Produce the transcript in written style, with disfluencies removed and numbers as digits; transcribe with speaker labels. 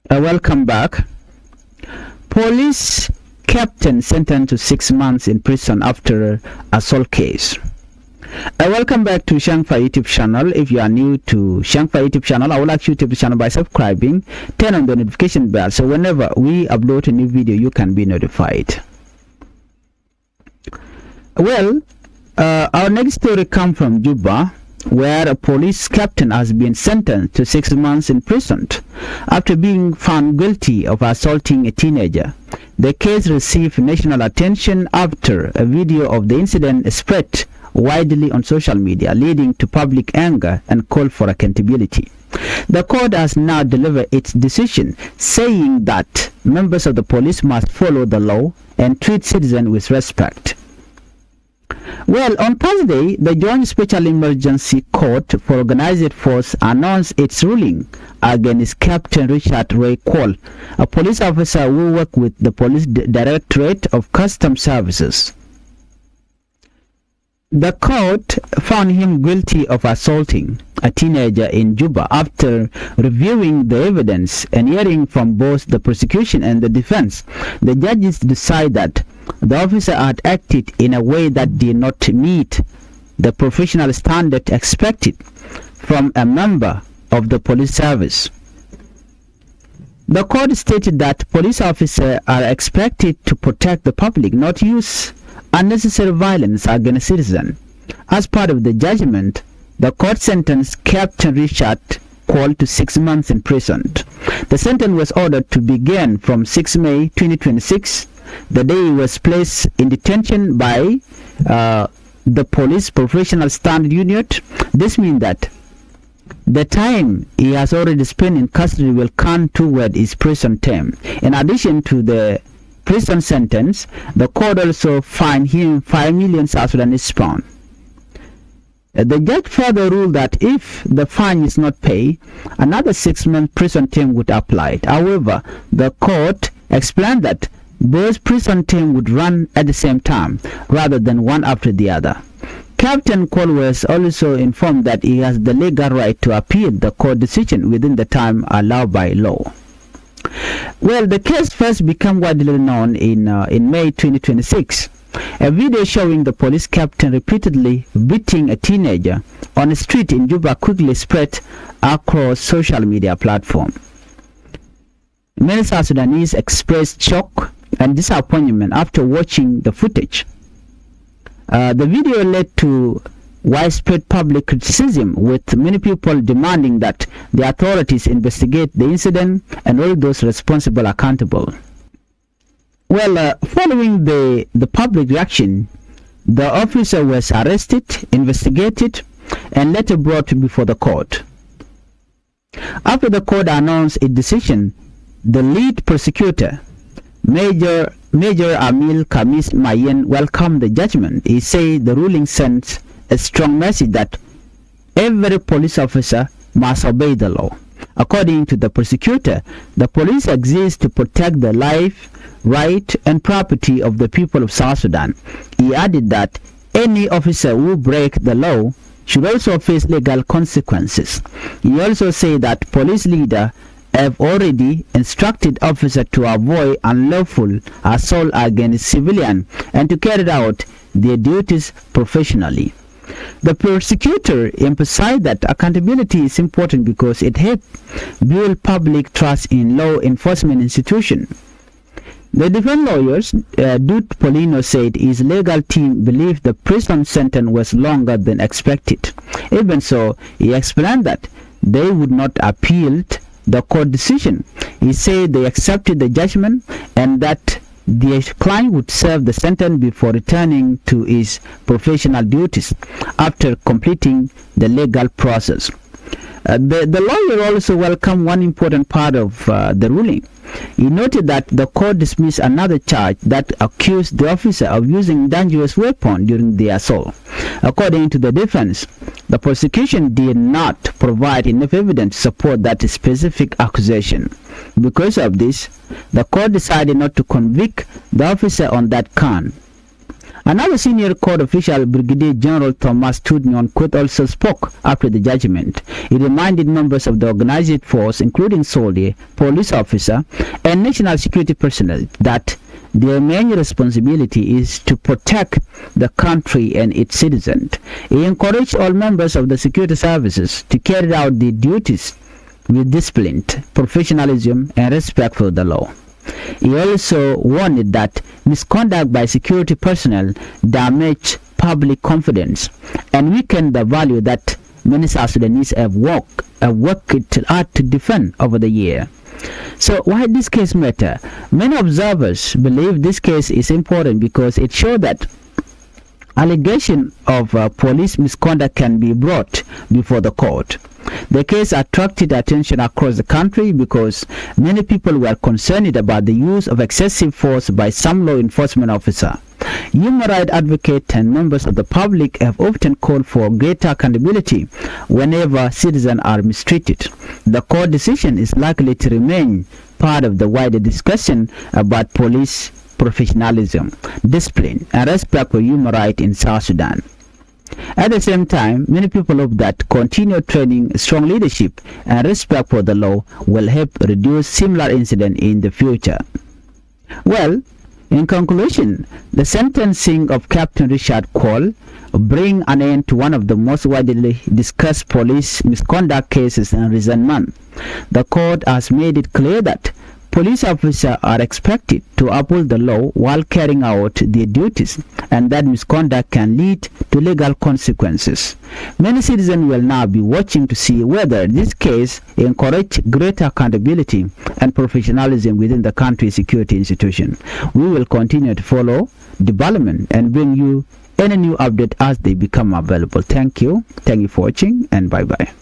Speaker 1: Welcome back. Police captain sentenced to 6 months in prison after assault case. Welcome back to Changfied YouTube channel. If you are new to Changfied YouTube channel, I would like you to the channel by subscribing, turn on the notification bell so whenever we upload a new video, you can be notified. Well, our next story comes from Juba, where a police captain has been sentenced to 6 months in prison after being found guilty of assaulting a teenager. The case received national attention after a video of the incident spread widely on social media, leading to public anger and call for accountability. The court has now delivered its decision, saying that members of the police must follow the law and treat citizens with respect. Well, on Thursday, the Joint Special Emergency Court for Organized Force announced its ruling against Captain Richard Ray Cole, a police officer who worked with the Police Directorate of Customs Services. The court found him guilty of assaulting a teenager in Juba after reviewing the evidence and hearing from both the prosecution and the defense. The judges decided that the officer had acted in a way that did not meet the professional standard expected from a member of the police service. The court stated that police officers are expected to protect the public, not use unnecessary violence against citizens. As part of the judgment, the court sentenced Captain Richard Cole to 6 months in prison. The sentence was ordered to begin from 6 May 2026, the day he was placed in detention by the Police Professional Standard Unit. This means that the time he has already spent in custody will count toward his prison term. In addition to the prison sentence, the court also fined him 5 million South Sudanese pounds. The judge further ruled that if the fine is not paid, another 6-month prison term would apply. However, the court explained that both prison terms would run at the same time rather than one after the other. Captain Cole was also informed that he has the legal right to appeal the court decision within the time allowed by law. Well, the case first became widely known in May 2026. A video showing the police captain repeatedly beating a teenager on a street in Juba quickly spread across social media platforms. Many South Sudanese expressed shock and disappointment after watching the footage. The video led to widespread public criticism, with many people demanding that the authorities investigate the incident and hold those responsible accountable. Well, following the public reaction, the officer was arrested, investigated, and later brought before the court. After the court announced its decision, the lead prosecutor, Major Amil Kamis Mayen, welcomed the judgment. He said the ruling sends a strong message that every police officer must obey the law. According to the prosecutor, the police exists to protect the life, right, and property of the people of South Sudan. He added that any officer who breaks the law should also face legal consequences. He also said that police leaders have already instructed officers to avoid unlawful assault against civilians and to carry out their duties professionally. The prosecutor emphasized that accountability is important because it helps build public trust in law enforcement institutions. The defense lawyers, Dude Polino, said his legal team believed the prison sentence was longer than expected. Even so, he explained that they would not appeal the court decision. He said they accepted the judgment and that the client would serve the sentence before returning to his professional duties after completing the legal process. The lawyer also welcomed one important part of the ruling. He noted that the court dismissed another charge that accused the officer of using dangerous weapon during the assault. According to the defense, the prosecution did not provide enough evidence to support that specific accusation. Because of this, the court decided not to convict the officer on that count. Another senior court official, Brigadier General Thomas Tudnyon Quet, also spoke after the judgment. He reminded members of the organized force, including soldiers, police officers, and national security personnel, that their main responsibility is to protect the country and its citizens. He encouraged all members of the security services to carry out their duties with discipline, professionalism, and respect for the law. He also warned that misconduct by security personnel damage public confidence and weaken the value that many South Sudanese have worked hard to defend over the year. So why this case matter? Many observers believe this case is important because it shows that allegation of police misconduct can be brought before the court. The case attracted attention across the country because many people were concerned about the use of excessive force by some law enforcement officer. Human rights advocates and members of the public have often called for greater accountability whenever citizens are mistreated. The court decision is likely to remain part of the wider discussion about police professionalism, discipline, and respect for human rights in South Sudan. At the same time, many people hope that continued training, strong leadership, and respect for the law will help reduce similar incidents in the future. Well, in conclusion, the sentencing of Captain Richard Cole bring an end to one of the most widely discussed police misconduct cases in recent months. The court has made it clear that police officers are expected to uphold the law while carrying out their duties, and that misconduct can lead to legal consequences. Many citizens will now be watching to see whether this case encourages greater accountability and professionalism within the country's security institution. We will continue to follow development and bring you any new update as they become available. Thank you for watching, and bye-bye.